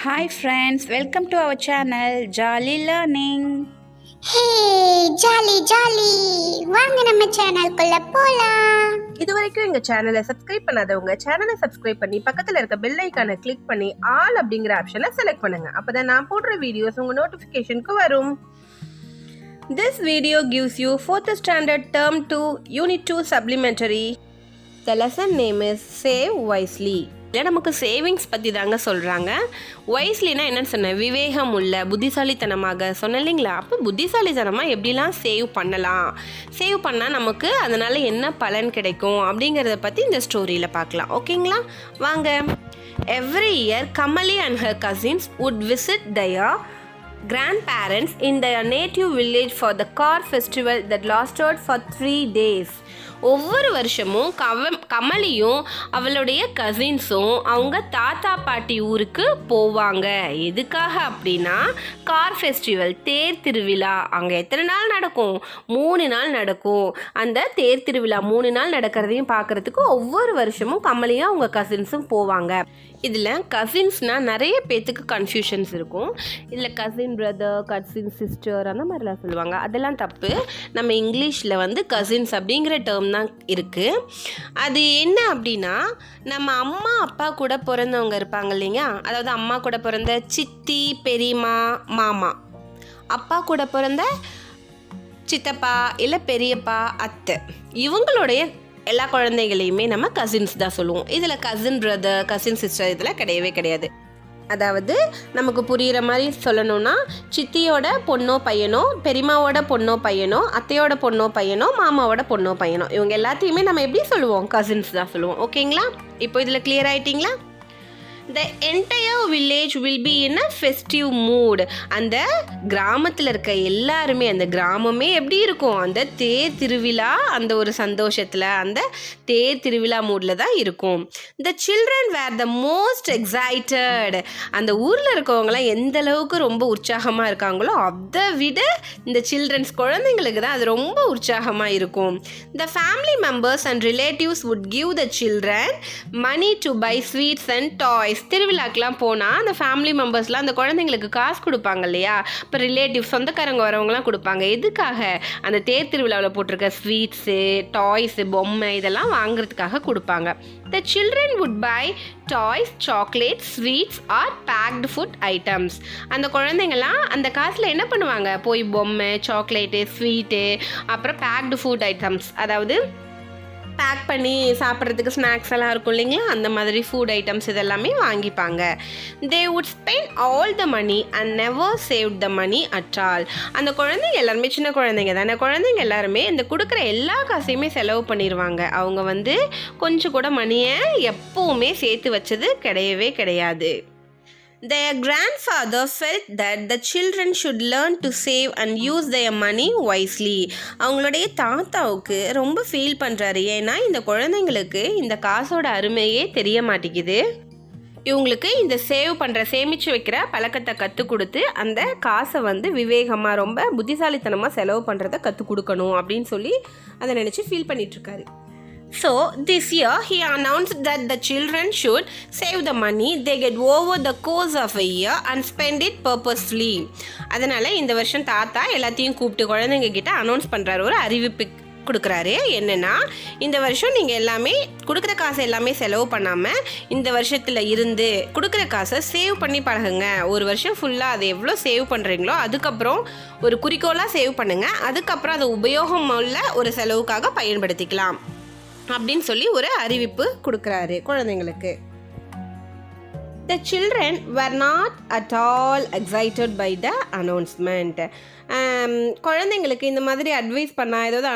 Hi friends, welcome to our channel Jolly Learning. Hey jolly jolly வாங்க நம்ம சேனலுக்குள்ள போலாம். இது வரைக்கும் எங்க சேனலை சப்ஸ்கிரைப் பண்ணாதவங்க சேனலை சப்ஸ்கிரைப் பண்ணி பக்கத்துல இருக்க பெல் ஐகானை கிளிக் பண்ணி ஆல் அப்படிங்கிற ஆப்ஷனை செலக்ட் பண்ணுங்க. அப்பதான் நான் போடுற வீடியோஸ் உங்க நோட்டிபிகேஷனுக்கு வரும். This video gives you 4th standard term 2 unit 2 supplementary. The lesson name is Save Wisely. இதில் நமக்கு சேவிங்ஸ் பற்றி தாங்க சொல்கிறாங்க. வைஸ்லினா என்னென்னு சொன்னேன், விவேகம் உள்ள புத்திசாலித்தனமாக சொன்னேன் இல்லைங்களா. அப்போ புத்திசாலித்தனமாக எப்படிலாம் சேவ் பண்ணால் நமக்கு அதனால் என்ன பலன் கிடைக்கும் அப்படிங்கிறத பற்றி இந்த ஸ்டோரியில் பார்க்கலாம். ஓகேங்களா, வாங்க. Every year Kamali and her cousins would visit their grandparents in their native village for the car festival that lasted for 3 days. ஒவ்வொரு வருஷமும் கமலியும் அவளுடைய கசின்ஸும் அவங்க தாத்தா பாட்டி ஊருக்கு போவாங்க. எதுக்காக அப்படின்னா கார் ஃபெஸ்டிவல், தேர் திருவிழா. அங்கே எத்தனை நாள் நடக்கும்? 3 நாள் நடக்கும். அந்த தேர் திருவிழா 3 நாள் நடக்கிறதையும் பார்க்குறதுக்கு ஒவ்வொரு வருஷமும் கமலியும் அவங்க கசின்ஸும் போவாங்க. இதில் கசின்ஸ்னால் நிறைய பேர்த்துக்கு கன்ஃபியூஷன்ஸ் இருக்கும். இதில் கசின் பிரதர், கசின் சிஸ்டர் அந்த மாதிரிலாம் சொல்லுவாங்க. அதெல்லாம் தப்பு. நம்ம இங்கிலீஷில் வந்து கசின்ஸ் அப்படிங்கிற டேர்ம் தான் இருக்குது. அது என்ன அப்படின்னா, நம்ம அம்மா அப்பா கூட பிறந்தவங்க இருப்பாங்க இல்லைங்க. அதாவது அம்மா கூட பிறந்த சித்தி, பெரியம்மா, மாமா, அப்பா கூட பிறந்த சித்தப்பா இல்லை பெரியப்பா, அத்தை, இவங்களுடைய எல்லா குழந்தைகளையுமே நம்ம கசின்ஸ் தான் சொல்லுவோம். இதில் கசின் பிரதர், கசின் சிஸ்டர் இதெல்லாம் கிடையவே கிடையாது. அதாவது நமக்கு புரிகிற மாதிரி சொல்லணும்னா, சித்தியோட பொண்ணோ பையனோ, பெரியம்மாவோட பொண்ணோ பையனோ, அத்தையோட பொண்ணோ பையனோ, மாமாவோட பொண்ணோ பையனோ, இவங்க எல்லாத்தையுமே நம்ம எப்படி சொல்லுவோம்? கசின்ஸ் தான் சொல்லுவோம். ஓகேங்களா, இப்போ இதில் clear ஆகிட்டிங்களா? The entire village will be in a festive mood. அந்த கிராமத்தில் இருக்க எல்லாருமே, அந்த கிராமமே எப்படி இருக்கும்? அந்த தேர் திருவிழா, அந்த ஒரு சந்தோஷத்தில், அந்த தேர் திருவிழா மூடில் தான் இருக்கும். The children were the most excited. அந்த ஊரில் இருக்கவங்களாம் எந்த அளவுக்கு ரொம்ப உற்சாகமாக இருக்காங்களோ அதை விட இந்த சில்ட்ரன்ஸ், குழந்தைங்களுக்கு தான் அது ரொம்ப உற்சாகமாக இருக்கும். The family members and relatives would give the children money to buy sweets and toys. திருவிழாக்கெலாம் போனால் அந்த ஃபேமிலி மெம்பர்ஸ்லாம் அந்த குழந்தைங்களுக்கு காசு கொடுப்பாங்க இல்லையா. இப்போ ரிலேட்டிவ், சொந்தக்காரங்க வரவங்களாம் கொடுப்பாங்க. எதுக்காக? அந்த தேர் திருவிழாவில் போட்டிருக்க ஸ்வீட்ஸு, டாய்ஸு, பொம்மை இதெல்லாம் வாங்குறதுக்காக கொடுப்பாங்க. The children would buy toys, chocolates, sweets or packed food items. அந்த குழந்தைங்கள்லாம் அந்த காசில் என்ன பண்ணுவாங்க? போய் பொம்மை, சாக்லேட்டு, ஸ்வீட்டு, அப்புறம் பேக்டு ஃபுட் ஐட்டம்ஸ், அதாவது பேக் பண்ணி சாப்பிட்றதுக்கு ஸ்நாக்ஸ் எல்லாம் இருக்கும் இல்லைங்களா, அந்த மாதிரி ஃபுட் ஐட்டம்ஸ் இதெல்லாமே வாங்கிப்பாங்க. They would spend all the money and never save the money at all. அந்த குழந்தைங்க எல்லாருமே சின்ன குழந்தைங்க தானே, குழந்தைங்க எல்லாருமே இந்த கொடுக்குற எல்லா காசையுமே செலவு பண்ணிடுவாங்க. அவங்க வந்து கொஞ்சம் கூட மணியை எப்பவுமே சேர்த்து வச்சது கிடையவே கிடையாது. Their grandfather felt that the children should learn to save and use their money wisely. அவங்களுடைய தாத்தாவுக்கு ரொம்ப ஃபீல் பண்ணுறாரு. ஏன்னா இந்த குழந்தைங்களுக்கு இந்த காசோட அருமையே தெரிய மாட்டேங்குது. இவங்களுக்கு இந்த சேமித்து வைக்கிற பழக்கத்தை கற்றுக் கொடுத்து அந்த காசை வந்து விவேகமாக, ரொம்ப புத்திசாலித்தனமாக செலவு பண்ணுறதை கற்றுக் கொடுக்கணும் அப்படின்னு சொல்லி அதை நினச்சி feel பண்ணிகிட்ருக்காரு. So this year he announced that the children should save the money they get over the course of a year and spend it purposefully. அதனால் இந்த வருஷம் தாத்தா எல்லாத்தையும் கூப்பிட்டு குழந்தைங்க கிட்ட அனௌன்ஸ் பண்ணுறாரு, ஒரு அறிவிப்பு கொடுக்குறாரு. என்னென்னா, இந்த வருஷம் நீங்கள் எல்லாமே கொடுக்குற காசை எல்லாமே செலவு பண்ணாமல் இந்த வருஷத்தில் இருந்து கொடுக்குற காசை சேவ் பண்ணி பழகுங்க. ஒரு வருஷம் ஃபுல்லாக அதை எவ்வளோ சேவ் பண்ணுறீங்களோ அதுக்கப்புறம் ஒரு குறிக்கோளாக சேவ் பண்ணுங்கள். அதுக்கப்புறம் அதை உபயோகம் உள்ள ஒரு செலவுக்காக பயன்படுத்திக்கலாம் அப்படின்னு சொல்லி ஒரு அறிவிப்பு கொடுக்குறாரு குழந்தைங்களுக்கு. The children were not at all excited by the announcement. குழந்தைங்களுக்கு இந்த மாதிரி அட்வைஸ் பண்ணால், ஏதாவது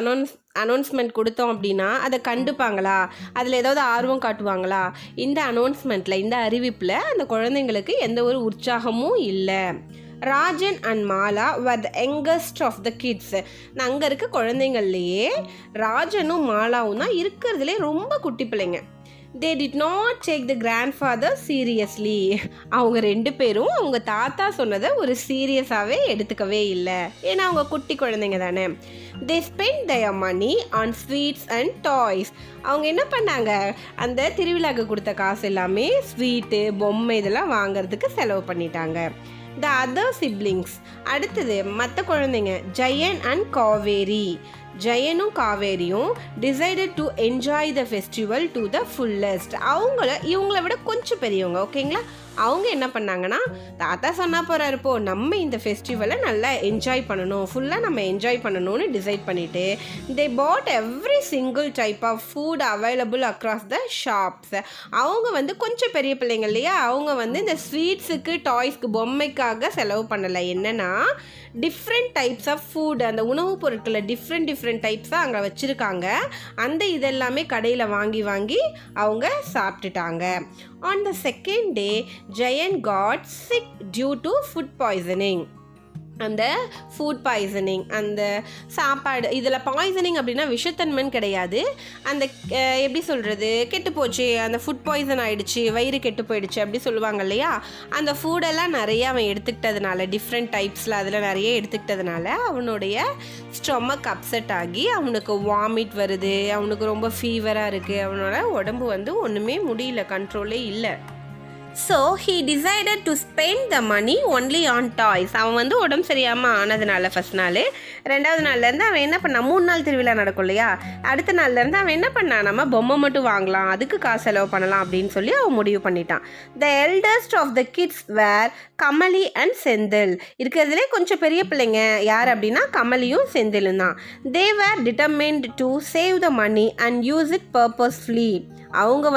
அனௌன்ஸ்மெண்ட் கொடுத்தோம் அப்படின்னா அதை கண்டுப்பாங்களா, அதில் ஏதாவது ஆர்வம் காட்டுவாங்களா? இந்த அனௌன்ஸ்மெண்ட்டில், இந்த அறிவிப்பில் அந்த குழந்தைங்களுக்கு எந்த ஒரு உற்சாகமும் இல்லை. Rajan and Mala were the youngest of the kids. அங்கே இருக்க குழந்தைங்கள்லையே ராஜனும் மாலாவும் தான் இருக்கிறதுலே ரொம்ப குட்டி பிள்ளைங்க. They did not take the grandfather seriously. அவங்க 2 பேரும் அவங்க தாத்தா சொன்னதை ஒரு சீரியஸாகவே எடுத்துக்கவே இல்லை. ஏன்னா அவங்க குட்டி குழந்தைங்க தானே. They spend their money on sweets and toys. அவங்க என்ன பண்ணாங்க, அந்த திருவிழாக்கு கொடுத்த காசு எல்லாமே ஸ்வீட்டு, பொம்மை இதெல்லாம் வாங்குறதுக்கு செலவு பண்ணிட்டாங்க. த அதர் சிப்ளிங்ஸ், அடுத்தது மற்ற குழந்தைங்க ஜெயன் அண்ட் காவேரி. ஜெயனும் காவேரியும் decided to enjoy the festival to the fullest. இவங்கள விட கொஞ்சம் பெரியவங்க, ஓகேங்களா. அவங்க என்ன பண்ணாங்கன்னா, தாத்தா சொன்னா போறாரு போ, நம்ம இந்த ஃபெஸ்டிவலை நல்லா என்ஜாய் பண்ணணும், ஃபுல்லாக நம்ம என்ஜாய் பண்ணணும்னு டிசைட் பண்ணிட்டு they bought every single type of food available across the shops. அவங்க கொஞ்சம் பெரிய பிள்ளைங்க இல்லையா, அவங்க இந்த ஸ்வீட்ஸுக்கு, டாய்ஸ்க்கு, பொம்மைக்காக செலவு பண்ணலை. என்னன்னா டிஃப்ரெண்ட் டைப்ஸ் ஆஃப் ஃபுட், அந்த உணவுப் பொருட்களை டிஃப்ரெண்ட் டைப்ஸாக அங்கே வச்சுருக்காங்க. அந்த இதெல்லாமே கடையில் வாங்கி அவங்க சாப்பிட்டுட்டாங்க. On the second day, Jayan got sick due to food poisoning. அந்த ஃபுட் பாய்சனிங், அந்த சாப்பாடு இதில் பாய்சனிங் அப்படின்னா விஷத்தன்மைன்னு கிடையாது. அந்த எப்படி சொல்கிறது, கெட்டு போச்சு, அந்த ஃபுட் பாய்சன் ஆகிடுச்சு, வயிறு கெட்டு போயிடுச்சு அப்படி சொல்லுவாங்க இல்லையா. அந்த ஃபுடெல்லாம் நிறைய அவன் எடுத்துக்கிட்டதுனால, டிஃப்ரெண்ட் டைப்ஸில் அதில் நிறைய எடுத்துக்கிட்டதுனால அவனுடைய ஸ்டொமக் அப்செட் ஆகி அவனுக்கு வாமிட் வருது, அவனுக்கு ரொம்ப ஃபீவராக இருக்குது, அவனோட உடம்பு ஒன்றுமே முடியல, கண்ட்ரோலே இல்லை. So he decided to spend the money only on toys. அவன் உடம்பு சரியாமல் ஆனதுனால ஃபஸ்ட் நாள், 2வது நாள்லேருந்து அவன் என்ன பண்ணான், 3 நாள் திருவிழா நடக்கும் இல்லையா, அடுத்த நாள்லேருந்து அவன் என்ன பண்ணான், நம்ம பொம்மை மட்டும் வாங்கலாம், அதுக்கு காசு செலவு பண்ணலாம் அப்படின்னு சொல்லி அவன் முடிவு பண்ணிட்டான். The eldest of the kids were Kamali and Senthil. இருக்கிறதுலே கொஞ்சம் பெரிய பிள்ளைங்க யார் அப்படின்னா கமலியும் செந்திலும் தான். They were determined to save the money and use it purposefully. அவங்க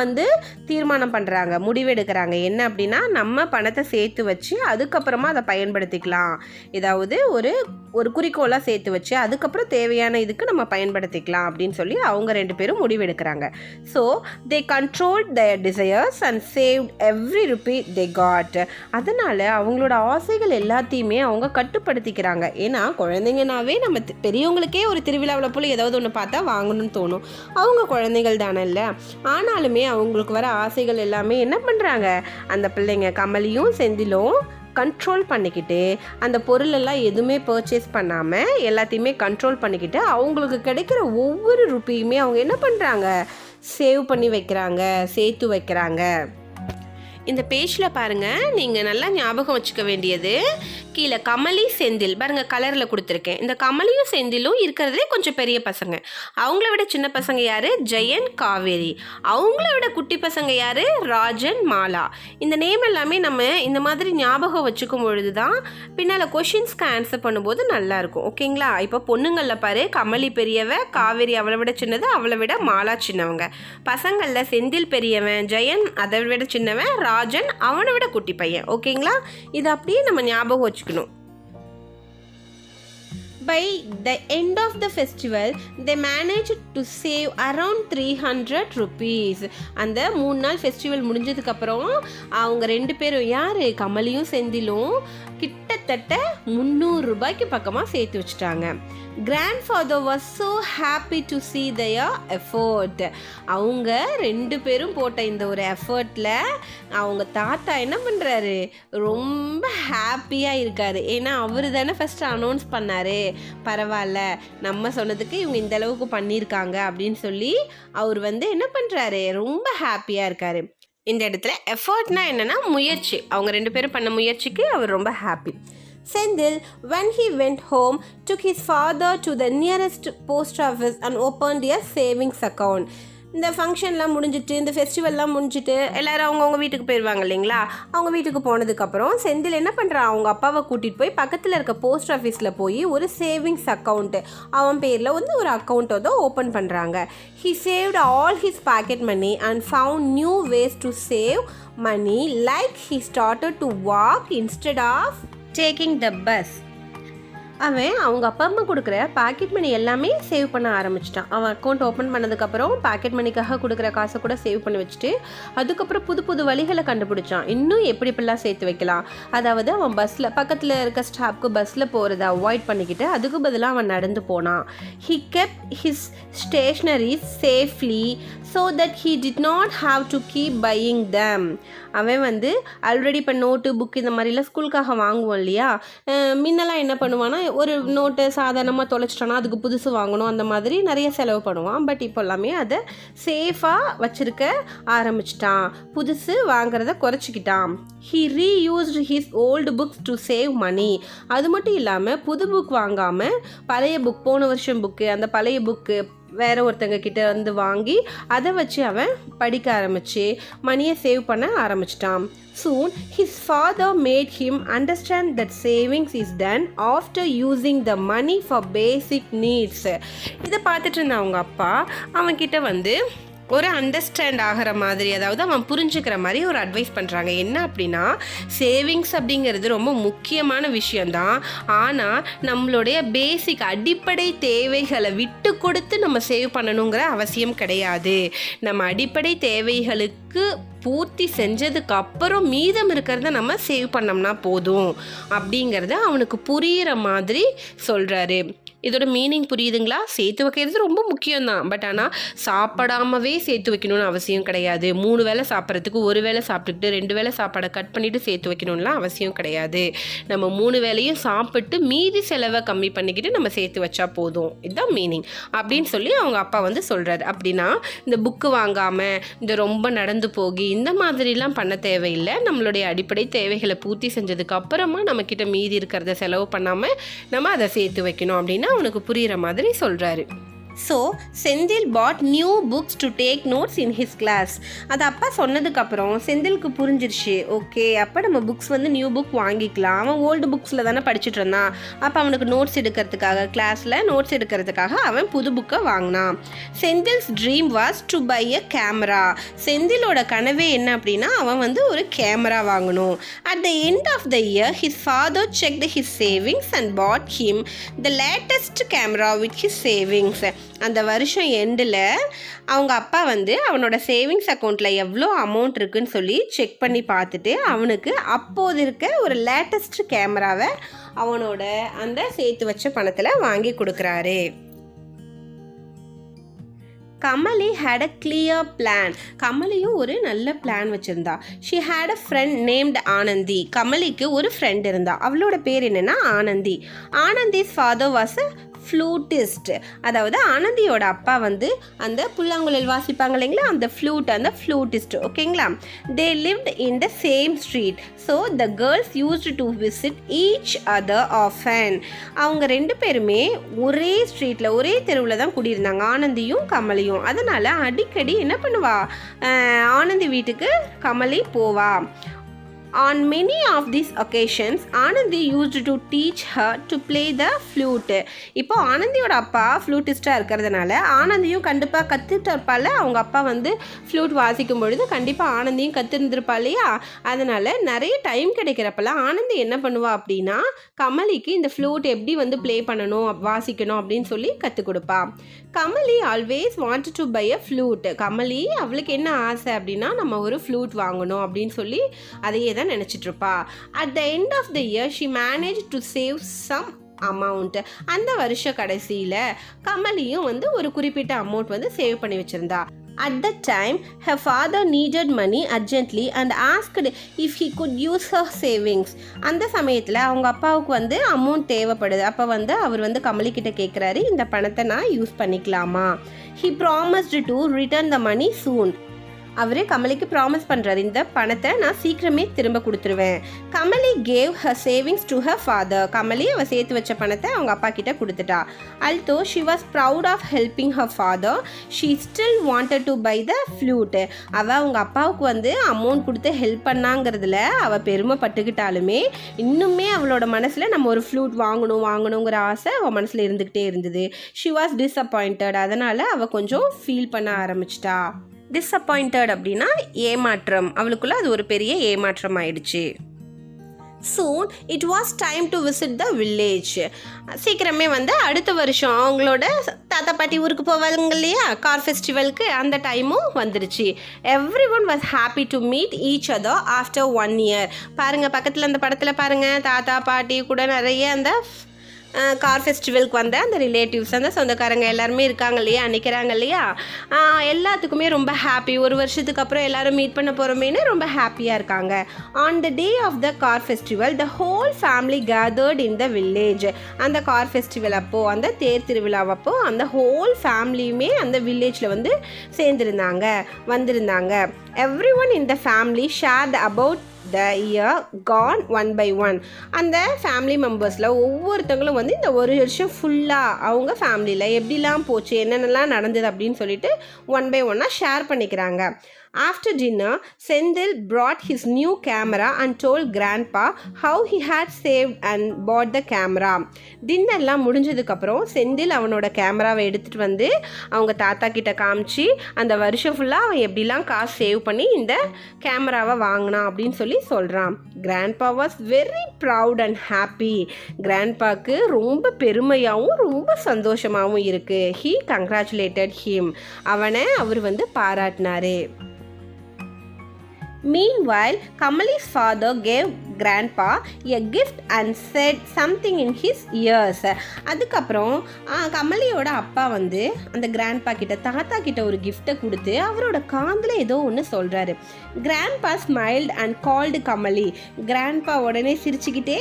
தீர்மானம் பண்ணுறாங்க, முடிவெடுக்கிறாங்க. என்ன அப்படின்னா, நம்ம பணத்தை சேர்த்து வச்சு அதுக்கப்புறமா அதை பயன்படுத்திக்கலாம், ஏதாவது ஒரு குறிக்கோளாக சேர்த்து வச்சு அதுக்கப்புறம் தேவையான இதுக்கு நம்ம பயன்படுத்திக்கலாம் அப்படின்னு சொல்லி அவங்க 2 பேரும் முடிவெடுக்கிறாங்க. So they controlled their desires and saved every rupee they got. அதனால் அவங்களோட ஆசைகள் எல்லாத்தையுமே அவங்க கட்டுப்படுத்திக்கிறாங்க. ஏன்னா குழந்தைங்கனாவே நம்ம பெரியவங்களுக்கே ஒரு திருவிழாவில் போல் ஏதாவது ஒன்று பார்த்தா வாங்கணும்னு தோணும், அவங்க குழந்தைகள் தானே இல்லை. ஆனாலுமே அவங்களுக்கு வர ஆசைகள் எல்லாமே என்ன பண்ணுறாங்க, அந்த பிள்ளைங்க கமலியும் செந்திலும் கண்ட்ரோல் பண்ணிக்கிட்டு அந்த பொருளெல்லாம் எதுவுமே பர்ச்சேஸ் பண்ணாமல் எல்லாத்தையுமே கண்ட்ரோல் பண்ணிக்கிட்டு அவங்களுக்கு கிடைக்கிற ஒவ்வொரு ரூபாயுமே அவங்க என்ன பண்ணுறாங்க, சேவ் பண்ணி வைக்கிறாங்க, சேர்த்து வைக்கிறாங்க. இந்த பேஜில் பாருங்கள், நீங்கள் நல்லா ஞாபகம் வச்சுக்க வேண்டியது, கீழே கமலி செந்தில் பாருங்கள் கலரில் கொடுத்துருக்கேன். இந்த கமலியும் செந்திலும் இருக்கிறதுலே கொஞ்சம் பெரிய பசங்க. அவங்கள விட சின்ன பசங்க யார், ஜெயன் காவேரி. அவங்கள விட குட்டி பசங்க யார், ராஜன் மாலா. இந்த நேம் எல்லாமே நம்ம இந்த மாதிரி ஞாபகம் வச்சுக்கும் பொழுது தான் பின்னால் கொஷின்ஸ்க்கு ஆன்சர் பண்ணும்போது நல்லாயிருக்கும், ஓகேங்களா. இப்போ பொண்ணுங்களில் பாரு, கமலி பெரியவ, காவேரி அவளை விட சின்னது, அவளை விட மாலா சின்னவங்க. பசங்களில் செந்தில் பெரியவன், ஜெயன் அதை விட சின்னவன், ராஜன் அவனை விட குட்டி பையன், ஓகேங்களா. இது அப்படியே நம்ம ஞாபகம் வச்சுக்கணும். By the end of the festival, they managed to save around 300 rupees. அந்த 3 நாள் ஃபெஸ்டிவல் முடிஞ்சதுக்கப்புறம் அவங்க 2 பேரும் யார், கமலியும் செந்திலும் கிட்டத்தட்ட 300 ரூபாய்க்கு பக்கமாக சேர்த்து வச்சுட்டாங்க. Grandfather was so happy to see their effort. அவங்க 2 பேரும் போட்ட இந்த ஒரு எஃபர்ட்டில் அவங்க தாத்தா என்ன பண்ணுறாரு, ரொம்ப ஹாப்பியாக இருக்காரு. ஏன்னா அவர் தானே ஃபஸ்ட்டு அனௌன்ஸ் பண்ணார், பரவாயில்ல நம்ம சொன்னதுக்கு இவங்க இந்த அளவுக்கு பண்ணியிருக்காங்க அப்படின்னு சொல்லி அவர் என்ன பண்ணுறாரு, ரொம்ப ஹாப்பியாக இருக்கார். இந்த இடத்துல எஃபர்ட்னா என்னென்னா முயற்சி, அவங்க 2 பேரும் பண்ண முயற்சிக்கு அவர் ரொம்ப happy. Sendil, when he went home, took his father to the nearest post office and opened a savings account. இந்த ஃபங்க்ஷன்லாம் முடிஞ்சிட்டு, இந்த ஃபெஸ்டிவல்லாம் முடிஞ்சிட்டு எல்லோரும் அவங்கவுங்க வீட்டுக்கு போயிடுவாங்க இல்லைங்களா. அவங்க வீட்டுக்கு போனதுக்கப்புறம் செந்தில் என்ன பண்ணுறான், அவங்க அப்பாவை கூட்டிகிட்டு போய் பக்கத்தில் இருக்க போஸ்ட் ஆஃபீஸில் போய் ஒரு சேவிங்ஸ் அக்கௌண்ட்டு அவன் பேரில் ஒரு அக்கௌண்ட்டை ஓப்பன் பண்ணுறாங்க. He saved all his pocket money and found new ways to save money, like he started to walk instead of taking the bus. அவன் அவங்க அப்பா அம்மா கொடுக்குற பாக்கெட் மணி எல்லாமே சேவ் பண்ண ஆரம்பிச்சிட்டான். அவன் அக்கௌண்ட் ஓப்பன் பண்ணதுக்கப்புறம் பாக்கெட் மணிக்காக கொடுக்குற காசை கூட சேவ் பண்ணி வச்சுட்டு அதுக்கப்புறம் புது புது வழிகளை கண்டுபிடிச்சான். இன்னும் எப்படிலாம் சேர்த்து வைக்கலாம். அதாவது அவன் பஸ்ஸில் பக்கத்தில் இருக்க ஸ்டாப்க்கு பஸ்ஸில் போகிறத அவாய்ட் பண்ணிக்கிட்டு அதுக்கு பதிலாக அவன் நடந்து போனான். He kept his stationeries safely so that he did not have to keep buying them. அவன் வந்து ஆல்ரெடி இப்போ நோட்டு புக் இந்த மாதிரிலாம் ஸ்கூலுக்காக வாங்குவோம் இல்லையா, முன்னெல்லாம் என்ன பண்ணுவான்னா ஒரு நோட்டு சாதாரணமாக தொலைச்சிட்டோன்னா அதுக்கு புதுசு வாங்கணும், அந்த மாதிரி நிறைய செலவு பண்ணுவான். பட் இப்போ எல்லாமே அதை சேஃபாக வச்சுருக்க ஆரம்பிச்சிட்டான். புதுசு வாங்குறத குறைச்சிக்கிட்டான். He reused his old books to save money. அது மட்டும் இல்லாமல் புது புக் வாங்காமல் பழைய புக், போன வருஷம் புக்கு, அந்த பழைய புக்கு வேற ஒருத்தங்க கிட்ட வந்து வாங்கி அதை வச்சு அவன் படிக்க ஆரம்பிச்சு மணியை சேவ் பண்ண ஆரம்பிச்சிட்டான். Soon his father made him understand that savings is done after using the money for basic needs. இதை பார்த்துட்டு இருந்த அவங்க அப்பா அவன்கிட்ட வந்து ஒரு அண்டர்ஸ்டாண்ட் ஆகிற மாதிரி, அதாவது அவன் புரிஞ்சுக்கிற மாதிரி ஒரு அட்வைஸ் பண்ணுறாங்க. என்ன அப்படின்னா, சேவிங்ஸ் அப்படிங்கிறது ரொம்ப முக்கியமான விஷயந்தான். ஆனால் நம்மளுடைய பேசிக் அடிப்படை தேவைகளை விட்டு கொடுத்து நம்ம சேவ் பண்ணணுங்கிற அவசியம் கிடையாது. நம்ம அடிப்படை தேவைகளுக்கு பூர்த்தி செஞ்சதுக்கு அப்புறம் மீதம் இருக்கிறத நம்ம சேவ் பண்ணோம்னா போதும் அப்படிங்கிறத அவனுக்கு புரிகிற மாதிரி சொல்கிறாரு. இதோட மீனிங் புரியுதுங்களா? சேர்த்து வைக்கிறது ரொம்ப முக்கியம்தான். பட் ஆனால் சாப்பிடாமவே சேர்த்து வைக்கணும்னு அவசியம் கிடையாது. 3 வேளை சாப்பிட்றதுக்கு 1 வேளை சாப்பிட்டுக்கிட்டு 2 வேளை சாப்பாடை கட் பண்ணிவிட்டு சேர்த்து வைக்கணும்லாம் அவசியம் கிடையாது. நம்ம 3 வேளையும் சாப்பிட்டு மீதி செலவை கம்மி பண்ணிக்கிட்டு நம்ம சேர்த்து வச்சா போதும். இதுதான் மீனிங் அப்படின்னு சொல்லி அவங்க அப்பா வந்து சொல்கிறாரு. அப்படின்னா இந்த புக்கு வாங்காமல் இந்த ரொம்ப நடந்து போகி இந்த மாதிரிலாம் பண்ண தேவையில்லை. நம்மளுடைய அடிப்படை தேவைகளை பூர்த்தி செஞ்சதுக்கு அப்புறமா நம்மக்கிட்ட மீதி இருக்கிறத செலவு பண்ணாமல் நம்ம அதை சேர்த்து வைக்கணும் அப்படின்னு அவனுக்கு புரிகிற மாதிரி சொல்கிறாரு. So Senthil bought new books to take notes in his class. அது அப்பா சொன்னதுக்கப்புறம் செந்திலுக்கு புரிஞ்சிருச்சு. ஓகே, அப்போ நம்ம புக்ஸ் வந்து நியூ புக் வாங்கிக்கலாம். அவன் ஓல்டு புக்ஸில் தானே படிச்சுட்டு இருந்தான். அப்போ அவனுக்கு நோட்ஸ் எடுக்கிறதுக்காக, கிளாஸில் நோட்ஸ் எடுக்கிறதுக்காக அவன் புது புக்கை வாங்கினான். Senthil's dream was to buy a camera. செந்திலோட கனவே என்ன அப்படின்னா, அவன் வந்து ஒரு கேமரா வாங்கணும். At the end of the year his father checked his savings and bought him the latest camera with his savings. அந்த வருஷம் எண்டில் அவங்க அப்பா வந்து அவனோட சேவிங்ஸ் அக்கௌண்ட்டில் எவ்வளோ அமௌண்ட் இருக்குன்னு சொல்லி செக் பண்ணி பார்த்துட்டு அவனுக்கு அப்போது இருக்க ஒரு லேட்டஸ்ட் கேமராவை அவனோட அந்த சேர்த்து வச்ச பணத்தில் வாங்கி கொடுக்குறாரு. Kamali had a clear plan. கமலியும் ஒரு நல்ல பிளான் வச்சுருந்தா. she had a friend named Anandhi. கமலிக்கு ஒரு ஃப்ரெண்ட் இருந்தா. அவளோட பேர் என்னென்னா ஆனந்தி. ஆனந்தி's father was a ஃப்ளூட்டிஸ்ட். அதாவது ஆனந்தியோட அப்பா வந்து அந்த புல்லாங்குழல் வாசிப்பாங்க இல்லைங்களா, அந்த ஃப்ளூட்டிஸ்ட். ஓகேங்களா? They lived in the same street. So the girls used to visit each other often. அவங்க 2 பேருமே ஒரே ஸ்ட்ரீட்டில், ஒரே தெருவில் தான் குடியிருந்தாங்க, ஆனந்தியும் கமலியும். அதனால் அடிக்கடி என்ன பண்ணுவா, ஆனந்தி வீட்டுக்கு கமலி போவா. On many of these occasions, Anandi used to teach her to play the flute. இப்போ ஆனந்தியோட அப்பா ஃப்ளூட்டிஸ்டாக இருக்கிறதுனால ஆனந்தியும் கண்டிப்பாக கற்றுட்டு இருப்பாள். அவங்க அப்பா வந்து ஃப்ளூட் வாசிக்கும் பொழுது கண்டிப்பாக ஆனந்தியும் கற்றுருந்துருப்பா இல்லையா? அதனால் நிறைய டைம் கிடைக்கிறப்பெல்லாம் ஆனந்தி என்ன பண்ணுவா அப்படின்னா, கமலிக்கு இந்த ஃப்ளூட் எப்படி வந்து ப்ளே பண்ணணும், வாசிக்கணும் அப்படின்னு சொல்லி கற்றுக் கொடுப்பா. Kamali always wanted to buy a flute. Kamali அவளுக்கு என்ன ஆசை அப்படின்னா, நம்ம ஒரு ஃப்ளூட் வாங்கணும் அப்படின்னு சொல்லி அதையே தான் நினச்சிட்டு இருப்பா. At the end of the year she manage to save some amount. அந்த வருஷ கடைசியில் கமலியும் வந்து ஒரு குறிப்பிட்ட அமௌண்ட் வந்து சேவ் பண்ணி வச்சுருந்தா. At that time, her father needed money urgently and asked if he could use her savings. அந்த சமயத்தில் அவங்க அப்பாவுக்கு வந்து அமௌண்ட் தேவைப்படுது. அப்போ வந்து அவர் வந்து கமலிக்கிட்ட கேட்குறாரு, இந்த பணத்தை நான் யூஸ் பண்ணிக்கலாமா? He promised to return the money soon. அவர் கமலிக்கு ப்ராமிஸ் பண்ணுறாரு, இந்த பணத்தை நான் சீக்கிரமே திரும்ப கொடுத்துருவேன். Kamali gave her savings to her father. Kamali அவள் சேர்த்து வச்ச பணத்தை அவங்க அப்பா கிட்ட கொடுத்துட்டா. Although she was proud of helping her father, she still wanted to buy the flute. அவள் அவங்க அப்பாவுக்கு வந்து அமௌண்ட் கொடுத்து ஹெல்ப் பண்ணாங்கிறதுல அவள் பெருமைப்பட்டுக்கிட்டாலுமே இன்னுமே அவளோட மனசில் நம்ம ஒரு ஃப்ளூட் வாங்கணுங்கிற ஆசை அவள் மனசில் இருந்துக்கிட்டே இருந்தது. She was disappointed. அதனால் அவள் கொஞ்சம் ஃபீல் பண்ண ஆரம்பிச்சிட்டா. டிஸப்பாயிண்டட் அப்படின்னா ஏமாற்றம். அவளுக்குள்ள அது ஒரு பெரிய ஏமாற்றம் ஆயிடுச்சு. Soon it was time to visit the village. சீக்கிரமே வந்து அடுத்த வருஷம் அவங்களோட தாத்தா பாட்டி ஊருக்கு போவாங்க இல்லையா கார் ஃபெஸ்டிவலுக்கு, அந்த டைமும் வந்துருச்சு. Every one was happy to meet each other after 1 year. பாருங்கள் பக்கத்தில் அந்த படத்தில் பாருங்கள், தாத்தா பாட்டி கூட நிறைய அந்த கார் ஃபெஸ்டிவலுக்கு வந்த அந்த ரிலேட்டிவ்ஸ், அந்த சொந்தக்காரங்க எல்லாருமே இருக்காங்க இல்லையா, நிற்கிறாங்க இல்லையா, எல்லாத்துக்குமே ரொம்ப ஹாப்பி. ஒரு வருஷத்துக்கு அப்புறம் எல்லாரும் மீட் பண்ண போகிறோமேனு ரொம்ப ஹாப்பியாக இருக்காங்க. On the day of the car festival the whole family gathered in the village. அந்த கார் ஃபெஸ்டிவல் அப்போது, அந்த தேர் திருவிழாவப்போ அந்த ஹோல் ஃபேமிலியுமே அந்த வில்லேஜில் வந்து வந்திருந்தாங்க. Everyone in the family shared about the year gone 1 by 1. அந்த ஃபேமிலி மெம்பர்ஸில் ஒவ்வொருத்தவங்களும் வந்து இந்த ஒரு வருஷம் ஃபுல்லாக அவங்க ஃபேமிலியில் எப்படிலாம் போச்சு, என்னென்னலாம் நடந்தது அப்படின்னு சொல்லிட்டு 1 by 1 ஷேர் பண்ணிக்கிறாங்க. After dinner, Sendil brought his new camera and told Grandpa how he had saved and bought the camera. டின்னர்லாம் முடிஞ்சதுக்கப்புறம் செந்தில் அவனோட கேமராவை எடுத்துகிட்டு வந்து அவங்க தாத்தா கிட்ட காமிச்சு அந்த வருஷம் ஃபுல்லாக அவன் எப்படிலாம் காசு சேவ் பண்ணி இந்த கேமராவை வாங்கினான் அப்படின்னு சொல்லி சொல்கிறான். Grandpa was very proud and happy. Grandpaக்கு ரொம்ப பெருமையாகவும் ரொம்ப சந்தோஷமாகவும் இருக்குது. He congratulated him. அவர் வந்து பாராட்டினாரு. Meanwhile, Kamali's father gave Grandpa a gift and said something in his ears. அதுக்கப்புறம் கமலியோட அப்பா வந்து அந்த கிராண்ட்பா கிட்ட, தாத்தா கிட்ட ஒரு கிஃப்ட்டை கொடுத்து அவரோட காதில் ஏதோ ஒன்று சொல்கிறாரு. Grandpa smiled and called Kamali. Grandpa உடனே சிரிச்சுக்கிட்டே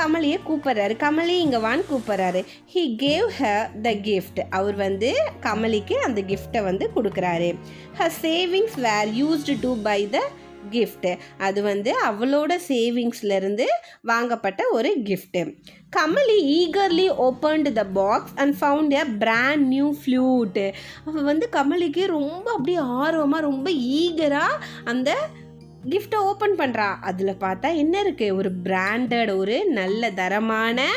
கமலியை கூப்பிட்றாரு. கமலி இங்கே வான்னு கூப்பிட்றாரு. He gave her the gift. அவர் வந்து கமலிக்கு அந்த கிஃப்டை வந்து கொடுக்குறாரு. Her savings were used to buy the gift. அது வந்து அவளோட சேவிங்ஸ்லேருந்து வாங்கப்பட்ட ஒரு gift. Kamali eagerly opened the box and found a brand new flute. அவள் வந்து கமலிக்கு ரொம்ப அப்படியே ஆர்வமாக ரொம்ப ஈகராக அந்த கிஃப்டை ஓப்பன் பண்ணுறா. அதில் பார்த்தா என்ன இருக்குது, ஒரு பிராண்டட், ஒரு நல்ல தரமான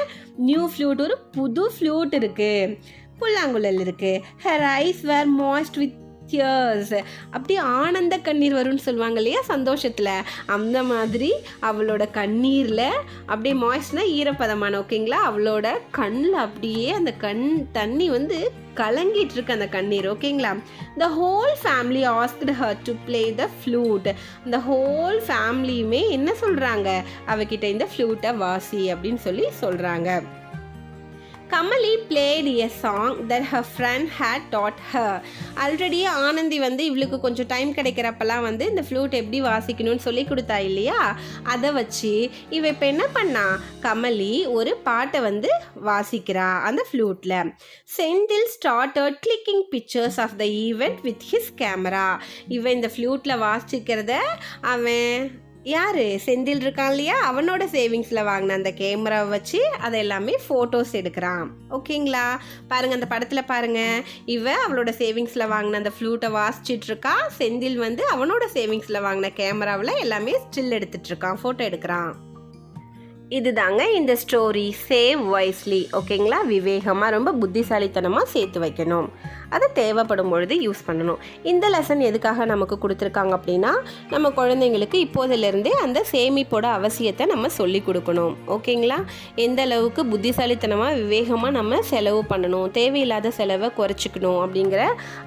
நியூ ஃப்ளூட், ஒரு புது ஃப்ளூட் இருக்குது, புல்லாங்குழல் இருக்குது. Her eyes were moist with tears. அப்படி ஆனந்த கண்ணீர் வரும்னு சொல்லுவாங்க இல்லையா சந்தோஷத்தில், அந்த மாதிரி அவளோட கண்ணீரில் அப்படியே மாய்ஸ்ட்னா ஈரப்பதமான, ஓகேங்களா, அவளோட கண்ணில் அப்படியே அந்த தண்ணி வந்து கலங்கிட்டு இருக்கு அந்த கண்ணீர், ஓகேங்களா. the whole family asked her to play the flute. the whole ஃபேமிலியுமே என்ன சொல்கிறாங்க, அவகிட்ட இந்த ஃப்ளூட்டை வாசி அப்படின்னு சொல்கிறாங்க. Kamali played a song that her friend had taught her. Already Anandhi வந்து இவளுக்கு கொஞ்சம் டைம் கிடைக்கிறப்பெல்லாம் வந்து இந்த ஃப்ளூட் எப்படி வாசிக்கணும்னு சொல்லி கொடுத்தா இல்லையா, அதை வச்சு இவ இப்போ என்ன பண்ணா, கமலி ஒரு பாட்டை வந்து வாசிக்கிறா அந்த ஃப்ளூட்டில். Senthil started clicking pictures of the event with his camera. இவன் இந்த ஃப்ளூட்டில் வாசிக்கிறத அவன் யார், செந்தில் இருக்கான் இல்லையா, அவனோட சேவிங்ஸில் வாங்கின அந்த கேமராவை வச்சு அதை எல்லாமே ஃபோட்டோஸ் எடுக்கிறான், ஓகேங்களா. பாருங்கள் அந்த படத்தில் பாருங்கள், அவளோட சேவிங்ஸில் வாங்கின அந்த ஃப்ளூட்டை வாசிச்சிட்ருக்கா, செந்தில் வந்து அவனோட சேவிங்ஸில் வாங்கின கேமராவில் எல்லாமே ஸ்டில் எடுத்துட்ருக்கான், ஃபோட்டோ எடுக்கிறான். இதுதாங்க இந்த ஸ்டோரி. சேவ் வைஸ்லி, ஓகேங்களா. விவேகமாக ரொம்ப புத்திசாலித்தனமாக சேர்த்து வைக்கணும், அதை தேவைப்படும் பொழுது யூஸ் பண்ணணும். இந்த லெசன் எதுக்காக நமக்கு கொடுத்துருக்காங்க அப்படின்னா, நம்ம குழந்தைங்களுக்கு இப்போதிலிருந்தே அந்த சேமிப்போட அவசியத்தை நம்ம சொல்லி கொடுக்கணும், ஓகேங்களா. எந்த அளவுக்கு புத்திசாலித்தனமாக விவேகமாக நம்ம செலவு பண்ணணும், தேவையில்லாத செலவை குறைச்சிக்கணும் அப்படிங்கிற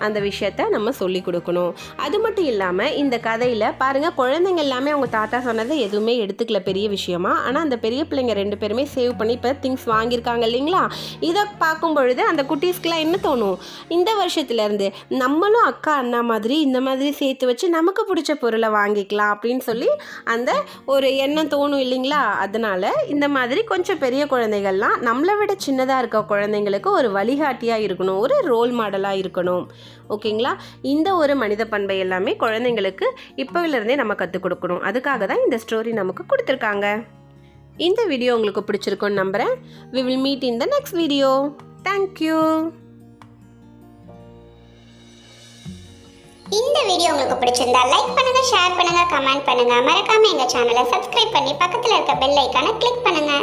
அந்த விஷயத்த நம்ம சொல்லி கொடுக்கணும். அது மட்டும் இல்லாமல் இந்த கதையில் பாருங்கள், குழந்தைங்க எல்லாமே அவங்க தாத்தா சொன்னதை எதுவுமே எடுத்துக்கல பெரிய விஷயமா. ஆனால் அந்த பெரிய பிள்ளைங்க 2 பேருமே சேவ் பண்ணி இப்போ திங்ஸ் வாங்கியிருக்காங்க இல்லைங்களா. இதை பார்க்கும் பொழுது அந்த குட்டீஸ்க்கெலாம் என்ன தோணும், இந்த வருஷத்துலேருந்து நம்மளும் அக்கா அண்ணா மாதிரி இந்த மாதிரி சேர்த்து வச்சு நமக்கு பிடிச்ச பொருளை வாங்கிக்கலாம் அப்படின்னு சொல்லி அந்த ஒரு எண்ணம் தோணும் இல்லைங்களா. அதனால் இந்த மாதிரி கொஞ்சம் பெரிய குழந்தைகள்லாம் நம்மளை விட சின்னதாக இருக்க குழந்தைங்களுக்கு ஒரு வழிகாட்டியாக இருக்கணும், ஒரு ரோல் மாடலாக இருக்கணும், ஓகேங்களா. இந்த ஒரு மனித பண்பை எல்லாமே குழந்தைங்களுக்கு இப்போவிலேருந்தே நம்ம கற்றுக் கொடுக்கணும். அதுக்காக தான் இந்த ஸ்டோரி நமக்கு கொடுத்துருக்காங்க. இந்த வீடியோ உங்களுக்கு பிடிச்சிருக்குன்னு நம்புகிறேன். we will meet in the next video. thank you. இந்த வீடியோ உங்களுக்கு பிடிச்சிருந்தா லைக் பண்ணுங்க, ஷேர் பண்ணுங்க, கமெண்ட் பண்ணுங்க. மறக்காம எங்க சேனலை சப்ஸ்கிரைப் பண்ணி பக்கத்துல இருக்க பெல் ஐகானை கிளிக் பண்ணுங்க.